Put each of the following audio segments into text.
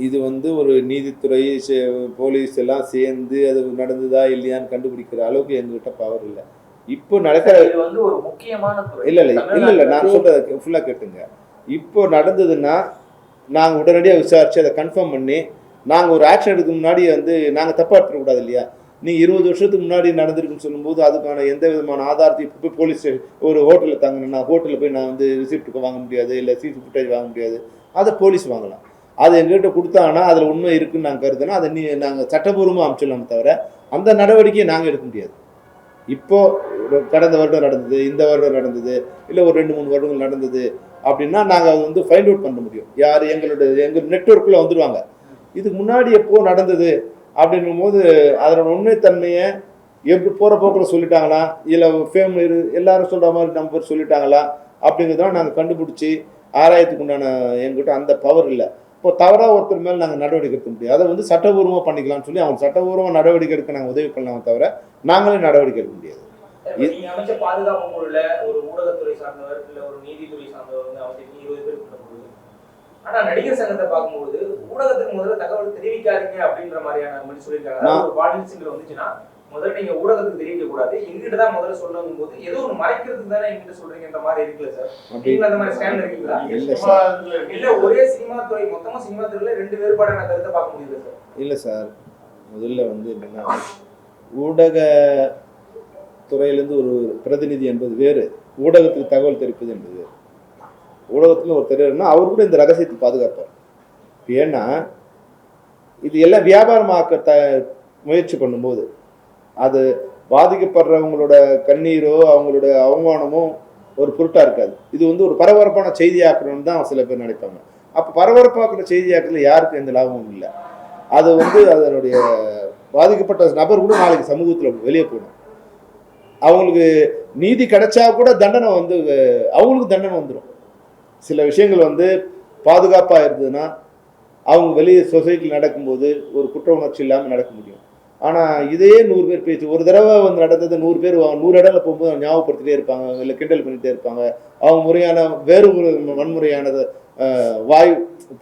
இது வந்து ஒரு நீதித்துறை போலீஸ் எல்லாம் சேர்ந்து அது நடந்ததா இல்லையான்னு கண்டுபிடிக்கிற அளவுக்கு எங்ககிட்ட பவர் இல்லை. இப்போ நடக்கிற இது வந்து ஒரு முக்கியமான துறை. இல்ல நான் சொல்றத ஃபுல்லா கேட்டுங்க. இப்போ நடந்ததுன்னா நாங்கள் உடனடியாக விசாரிச்சு அதை கன்ஃபார்ம் பண்ணி நாங்கள் ஒரு ஆக்ஷன் எடுக்க முன்னாடி வந்து நாங்கள் தப்பாக எடுத்துக்கூடாது இல்லையா? நீங்கள் 20 வருஷத்துக்கு முன்னாடி நடந்திருக்குன்னு சொல்லும்போது அதுக்கான எந்த விதமான ஆதாரத்தையும் இப்போ போய் போலீஸ் ஒரு ஹோட்டலில் தங்கினா ஹோட்டலில் போய் நான் வந்து ரிசிப்ட் வாங்க முடியாது, இல்லை சிசி ஃபுட்டேஜ் வாங்க முடியாது. அதை போலீஸ் வாங்கலாம். அது எங்ககிட்ட கொடுத்தாங்கன்னா அதில் உண்மை இருக்குன்னு நாங்கள் கருதுனா அதை நாங்கள் சட்டபூர்வமாக அமைச்சிடலாமே தவிர அந்த நடவடிக்கையை நாங்கள் எடுக்க முடியாது. இப்போ கடந்த வருடம் நடந்தது, இந்த வருடம் நடந்தது, இல்லை ஒரு 2-3 வருடங்கள் நடந்தது அப்படின்னா நாங்கள் அதை வந்து ஃபைண்ட் அவுட் பண்ண முடியும். யார் எங்கள் நெட்வொர்க்கில் வந்துடுவாங்க. இதுக்கு முன்னாடி எப்போ நடந்தது அப்படின்னும் போது அதனோட உண்மைத்தன்மையை எப்படி போகிற போக்கில் சொல்லிட்டாங்களா, இல்லை ஃபேம் எல்லாரும் சொல்கிற மாதிரி நம்பர் சொல்லிட்டாங்களா அப்படிங்கிறதான் நாங்கள் கண்டுபிடிச்சி ஆராயத்துக்கு உண்டான எங்ககிட்ட அந்த பவர் இல்லை. இப்போ தவறாக ஒருத்தர் மேலே நாங்கள் நடவடிக்கை எடுக்க முடியாது. அதை வந்து சட்டபூர்வமாக பண்ணிக்கலாம்னு சொல்லி அவங்க சட்டபூர்வமாக நடவடிக்கை எடுக்க நாங்கள் உதவி பண்ணலாமே தவிர நாங்களே நடவடிக்கை எடுக்க முடியாது. நீங்க அமைச்ச பாதுகாப்பு குழுல ஒரு ஊடகத்துறை சார்ந்தவர் இல்ல ஒரு நீதித்துறை சார்ந்தவர் வந்து அவங்க 20 பேர் பண்ணும்போது, ஆனா நடிகர் சங்கத்தை பார்க்கும்போது ஊடகத்துக்கு முதல்ல தகவல் தெரிவிக்காதீங்க அப்படின்ற மாதிரியான மாதிரி சொல்லியிருக்காங்க. ஒரு பாலிசிங்கில் வந்துச்சுன்னா முதல்ல நீங்க ஊடகத்துக்கு தெரிவிக்க கூடாது, எங்கிட்ட தான் முதல்ல சொல்லணும் போது ஏதோ ஒரு மறைக்கிறதுக்கு தானே எங்கிட்ட சொல்றீங்கன்ற மாதிரி இருக்குல்ல சார்? நீங்க அந்த மாதிரி ஸ்டாண்ட் இருக்கீங்களா? இல்ல ஒரே சினிமா துறை மொத்தமா சினிமா துறையில 2 வேறுபாடான கருத்தை பார்க்க முடியுது சார்? இல்ல சார், முதல்ல வந்து என்னன்னா ஊடக துறையிலேருந்து ஒரு பிரதிநிதி என்பது வேறு, ஊடகத்துக்கு தகவல் தெரிவிப்பது என்பது வேறு. ஊடகத்தில் ஒரு தெரியுதுன்னா அவர் கூட இந்த ரகசியத்தை பாதுகாப்பார். ஏன்னா இது எல்லாம் வியாபாரமாக்க முயற்சி பண்ணும்போது அது பாதிக்கப்படுறவங்களோட கண்ணீரோ அவங்களோட அவமானமோ ஒரு பொருட்டாக இருக்காது. இது வந்து ஒரு பரபரப்பான செய்தியாக்கணும்னு தான் சில பேர் நினைப்பாங்க. அப்போ பரபரப்பாக்குற செய்தியாக்கல யாருக்கும் எந்த லாபமும் இல்லை. அது வந்து அதனுடைய பாதிக்கப்பட்ட நபர் கூட நாளைக்கு சமூகத்தில் வெளியே போகணும். அவங்களுக்கு நீதி கிடைச்சா கூட தண்டனை வந்து அவங்களுக்கு தண்டனை வந்துடும். சில விஷயங்கள் வந்து பாதுகாப்பாக இருந்ததுன்னா அவங்க வெளியே சொசைட்டியில் நடக்கும்போது ஒரு குற்ற உணர்ச்சி இல்லாமல் நடக்க முடியும். ஆனால் இதே 100 பேர் பேச்சு ஒரு தடவை வந்து நடந்தது 100 பேர் 100 இடங்களில் போகும்போது அவங்க ஞாபகப்படுத்திட்டே இருப்பாங்க, இல்லை கிண்டல் பண்ணிகிட்டே இருப்பாங்க. அவங்க முறையான வேறு ஒரு வன்முறையானது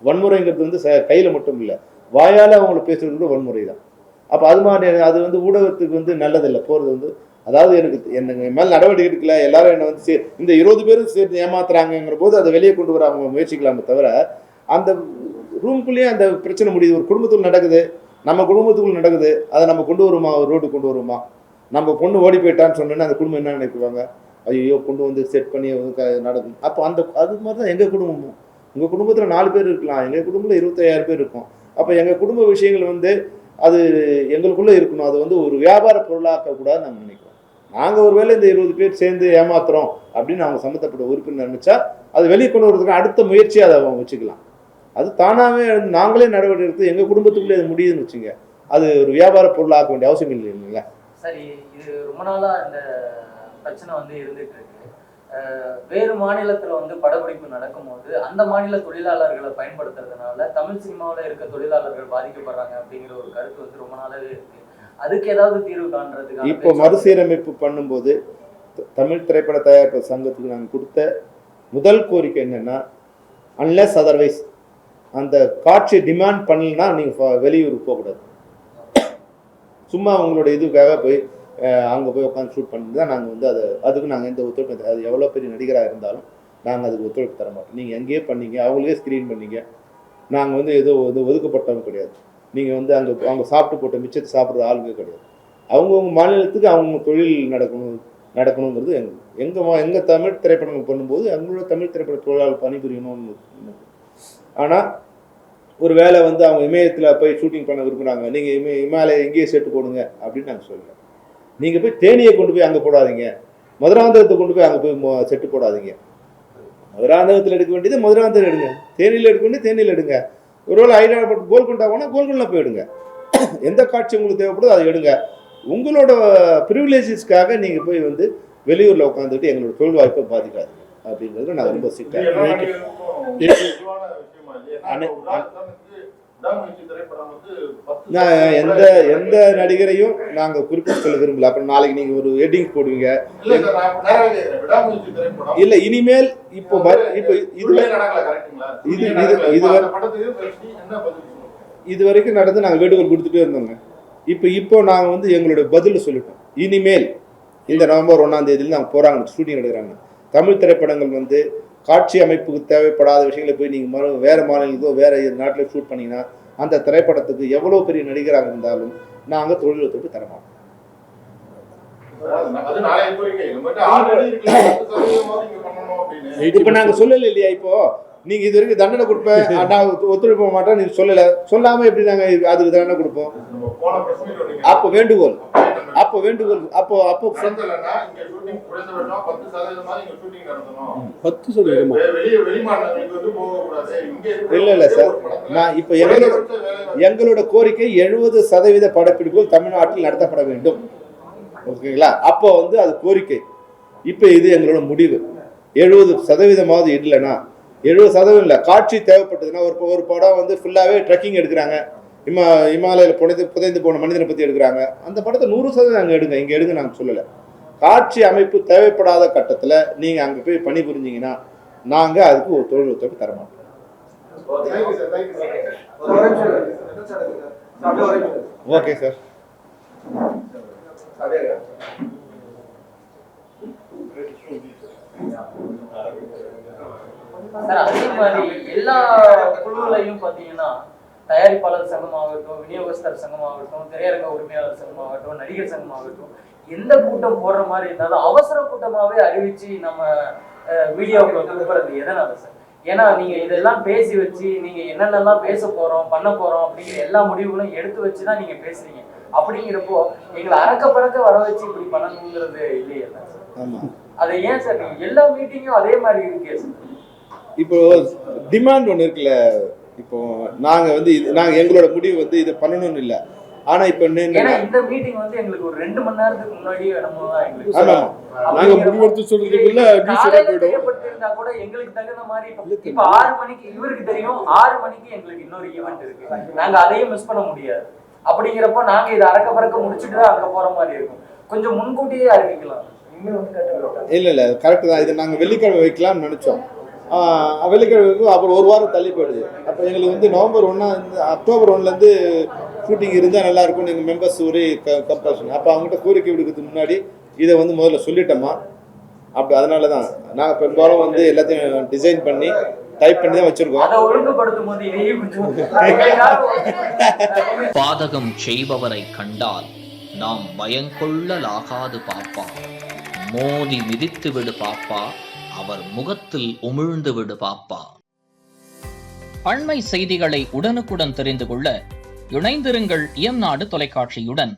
வன்முறைங்கிறது வந்து கையில் மட்டும் இல்லை, வாயால் அவங்கள பேசுறது கூட வன்முறை தான். அப்போ அது மாதிரி அது வந்து ஊடகத்துக்கு வந்து நல்லதில்லை போகிறது வந்து. அதாவது எனக்கு மேலே நடவடிக்கை எடுக்கல, எல்லாரும் என்னை வந்து இந்த 20 பேரும் சேர்த்து ஏமாத்துறாங்கிற போது அதை வெளியே கொண்டு வர அவங்க முயற்சிக்கலாமே தவிர அந்த ரூம்குள்ளேயே அந்த பிரச்சனை முடியுது. ஒரு குடும்பத்துக்குள்ள நடக்குது, நம்ம குடும்பத்துக்குள்ள நடக்குது, அதை நம்ம கொண்டு வருமா, ரோடு கொண்டு வருமா? நம்ம பொண்ணு ஓடி போயிட்டான்னு சொன்னோன்னா அந்த குடும்பம் என்ன நினைக்குவாங்க? ஐயோ கொண்டு வந்து செட் பண்ணி நடக்கும். அப்போ அது மாதிரி தான் எங்கள் குடும்பமும். உங்கள் குடும்பத்தில் 4 பேர் இருக்கலாம், எங்கள் குடும்பத்தில் 25,000 பேர் இருக்கும். அப்போ எங்கள் குடும்ப விஷயங்கள் வந்து அது எங்களுக்குள்ளே இருக்கணும். அது வந்து ஒரு வியாபார பொருளாக்கக்கூடாதுன்னு நாங்கள் நினைக்கிறோம். நாங்கள் ஒருவேளை இந்த 20 பேர் சேர்ந்து ஏமாத்துறோம் அப்படின்னு அவங்க சம்மந்தப்பட்ட உறுப்பினர் நினைச்சா அது வெளியே கொண்டு வரதுக்கு அடுத்த முயற்சியை அதை அவங்க வச்சுக்கலாம். அது தானாகவே நாங்களே நடவடிக்கை எடுத்து எங்கள் குடும்பத்துக்குள்ளே அது முடியுதுன்னு வச்சுங்க, அது ஒரு வியாபார பொருள் ஆக்க வேண்டிய அவசியம் இல்லை. இல்லைங்களா? சரி, இது ரொம்ப நாளாக இந்த பிரச்சனை வந்து இருந்துட்டு இருக்கு. வேறு மாநிலத்தில் வந்து படப்பிடிப்பு நடக்கும்போது அந்த மாநில தொழிலாளர்களை பயன்படுத்துறதுனால தமிழ் சினிமாவில் இருக்க தொழிலாளர்கள் பாதிக்கப்படுறாங்க அப்படிங்கிற ஒரு கருத்து வந்து ரொம்ப நாளாவே இருக்கு. அதுக்கு ஏதாவது தீர்வு காண்றதுக்கு இப்போ மறுசீரமைப்பு பண்ணும்போது தமிழ் திரைப்பட தயாரிப்பு சங்கத்துக்கு நாங்கள் கொடுத்த முதல் கோரிக்கை என்னன்னா, அன்லெஸ் அதர்வைஸ் அந்த காட்சியை டிமாண்ட் பண்ணலன்னா நீங்கள் வெளியூருக்கு போகக்கூடாது. சும்மா உங்களோட இதுக்காக போய் அங்கே போய் உட்காந்து ஷூட் பண்ணிட்டு தான் நாங்கள் வந்து அதுக்கு நாங்கள் எந்த ஒத்துழைப்பு, அது எவ்வளோ பெரிய நடிகராக இருந்தாலும் நாங்கள் அதுக்கு ஒத்துழைப்பு தர மாட்டோம். நீங்கள் எங்கேயே பண்ணீங்க, அவங்களே ஸ்க்ரீன் பண்ணீங்க, நாங்கள் வந்து ஏதோ ஒதுக்கப்பட்டவங்க கிடையாது. நீங்கள் வந்து அவங்க சாப்பிட்டு போட்ட மிச்சத்தை சாப்பிட்ற ஆளுங்க கிடையாது. அவங்கவுங்க மாநிலத்துக்கு அவங்க தொழில் நடக்கணுங்கிறது எங்கள் தமிழ் திரைப்படங்கள் பண்ணும்போது அவங்களோட தமிழ் திரைப்பட தொழிலாளர் பணிபுரியணும்னு. ஆனால் ஒரு வேளை வந்து அவங்க இமயத்தில் போய் ஷூட்டிங் பண்ண விரும்புகிறாங்க, நீங்கள் இமாலய எங்கேயே செட்டு போடுங்க அப்படின்னு நாங்கள் சொல்லலை. நீங்கள் போய் தேனியை கொண்டு போய் அங்கே போடாதீங்க, மதுராந்தகத்தை கொண்டு போய் அங்கே போய் செட்டு போடாதீங்க. மதுராந்தகத்தில் எடுக்க வேண்டியது மதுராந்தகம் எடுங்க, தேனியில் எடுக்க வேண்டியது தேனியில் எடுங்க. ஒருவேளை ஹைதராபாத் கோல்கொண்டா போனால் கோல்கொண்டா போய் எடுங்க. எந்த காட்சி உங்களுக்கு தேவைப்படுதோ அதை எடுங்க. உங்களோட ப்ரிவிலேஜஸ்க்காக நீங்கள் போய் வந்து வெளியூரில் உட்காந்துட்டு எங்களோட தொழில் வாய்ப்பை பாதிக்காதுங்க அப்படிங்கிறது நான் ரொம்ப சிக்கல். நான் எந்த நடிகரையும் நாங்க குறிப்பிட்டு சொல்ல விரும்பல. அப்புறம் நாளைக்கு நீங்க ஒரு ஹெட்டிங் போடுவீங்க. இல்ல இனிமேல் இப்போ இது வரைக்கும் நடந்து நாங்க வேண்டுகோள் கொடுத்துட்டே இருந்தோங்க. இப்போ நாங்க வந்து எங்களுடைய பதில் சொல்லிட்டோம். இனிமேல் இந்த நவம்பர் 1ஆம் தேதியில நாங்க போறாங்க, ஷூட்டிங் எடுக்கிறாங்க. தமிழ் திரைப்படங்கள் வந்து காட்சி அமைப்புக்கு தேவைப்படாத விஷயங்களை போய் நீங்க வேற மாநிலத்தோ வேற நாட்டில் ஷூட் பண்ணீங்கன்னா அந்த திரைப்படத்துக்கு எவ்வளவு பெரிய நடிகராக இருந்தாலும் நாங்க தொழில்நுட்பத்துக்கு தரமாட்டோம். இப்ப நாங்க சொல்லல இல்லையா, இப்போ நீங்க இது வரைக்கும் தண்டனை கொடுப்பேன் நான் ஒத்துழைக்க மாட்டேன் நீங்க சொல்லாம எப்படி நாங்க அதுக்கு தண்டனை கொடுப்போம்? அப்போ வேண்டுகோள் அப்போ 10% இல்ல சார். நான் இப்ப எங்களோட கோரிக்கை 70% படப்பிடிப்புகள் தமிழ்நாட்டில் நடத்தப்பட வேண்டும். ஓகேங்களா? அப்போ வந்து அது கோரிக்கை. இப்ப இது எங்களோட முடிவு. 70% இல்லைன்னா 70% இல்லை, காட்சி தேவைப்பட்டதுன்னா ஒரு படம் வந்து ஃபுல்லாவே ட்ரெக்கிங் எடுக்கிறாங்க, இமாலயில புதைந்து போன மனிதனை பத்தி எடுக்கிறாங்க, அந்த படத்தை 100% அங்க எடுங்க, இங்க எடுங்க நாங்க சொல்லல. காட்சி அமைப்பு தேவைப்படாத கட்டத்துல நீங்க அங்க போய் பணி புரிஞ்சீங்கன்னா நாங்க அதுக்கு ஒரு தொழில்நுட்பத்தை தரமாட்டோம். Okay sir. சார் அதே மாதிரி எல்லா குழுவிலையும் பாத்தீங்கன்னா தயாரிப்பாளர் சங்கமாகட்டும், விநியோகஸ்தர் சங்கமாகட்டும், திரையரங்க உரிமையாளர் சங்கமாகட்டும், நடிகர் சங்கமாகட்டும், எந்த கூட்டம் போடுற மாதிரி இருந்தாலும் அவசர கூட்டமாவே அறிவிச்சு நம்ம வீடியோவுக்கு கொடுப்பறது எதனால சார்? ஏன்னா நீங்க இதெல்லாம் பேசி வச்சு நீங்க என்னென்னலாம் பேச போறோம் பண்ண போறோம் அப்படிங்கிற எல்லா முடிவுகளும் எடுத்து வச்சுதான் நீங்க பேசுறீங்க. அப்படிங்கிறப்போ எங்களை அறக்க பறக்க வர வச்சு இப்படி பண்ணணுங்கிறது இல்லையே சார்? அதை ஏன் சார் நீங்க எல்லா மீட்டிங்கும் அதே மாதிரி இருக்கே சார்? இப்போ டிமாண்ட் ஒன்று இருக்குல்ல, இப்போ நாங்க எங்களோட முடிவு வந்து இதை பண்ணணும்னு இல்லை. ஆனா இப்ப இந்த மீட்டிங் வந்து எங்களுக்கு ஒரு 2 மணி நேரத்துக்கு முன்னாடி நாங்க முடிவெடுத்து சொல்றதுக்குள்ள இருந்தா கூட எங்களுக்கு தகுந்த மாதிரி இப்ப 6 மணிக்கு இவருக்கு தெரியும், 6 மணிக்கு எங்களுக்கு இன்னொரு ஈவென்ட் இருக்கு, நாங்க அதையும் மிஸ் பண்ண முடியாது. அப்படிங்கிறப்ப நாங்க இதை அறக்க பறக்க முடிச்சுட்டு தான் அங்க போற மாதிரி இருக்கும். கொஞ்சம் முன்கூட்டியே அறிவிக்கலாம். இல்ல கரெக்ட் தான். இதை நாங்க வெள்ளிக்கிழமை வைக்கலாம்னு நினைச்சோம். வெள்ளிக்கிழமைக்கு அப்புறம் ஒரு வாரம் தள்ளி போயிடுது. அப்போ எங்களுக்கு வந்து நவம்பர் 1 அக்டோபர் 1 ஷூட்டிங் இருந்தால் நல்லா இருக்கும் எங்கள் மெம்பர்ஸ் ஒரு கம்பல்ஷன். அப்போ அவங்ககிட்ட கோரிக்கை விடுக்கிறதுக்கு முன்னாடி இதை வந்து முதல்ல சொல்லிட்டோமா. அப்படி அதனால தான் நாங்கள் பெரும்பாலும் வந்து எல்லாத்தையும் டிசைன் பண்ணி டைப் பண்ணி தான் வச்சிருக்கோம். பாதகம் செய்பவரை கண்டால் நாம் பயங்கொள்ளலாகாது பாப்பா, மோதி மிதித்து விடு பாப்பா, அவர் முகத்தில் உமிழ்ந்து விடு பாப்பா. அண்மை செய்திகளை உடனுக்குடன் தெரிந்து கொள்ள இணைந்திருங்கள் இயம்நாடு தொலைக்காட்சியுடன்.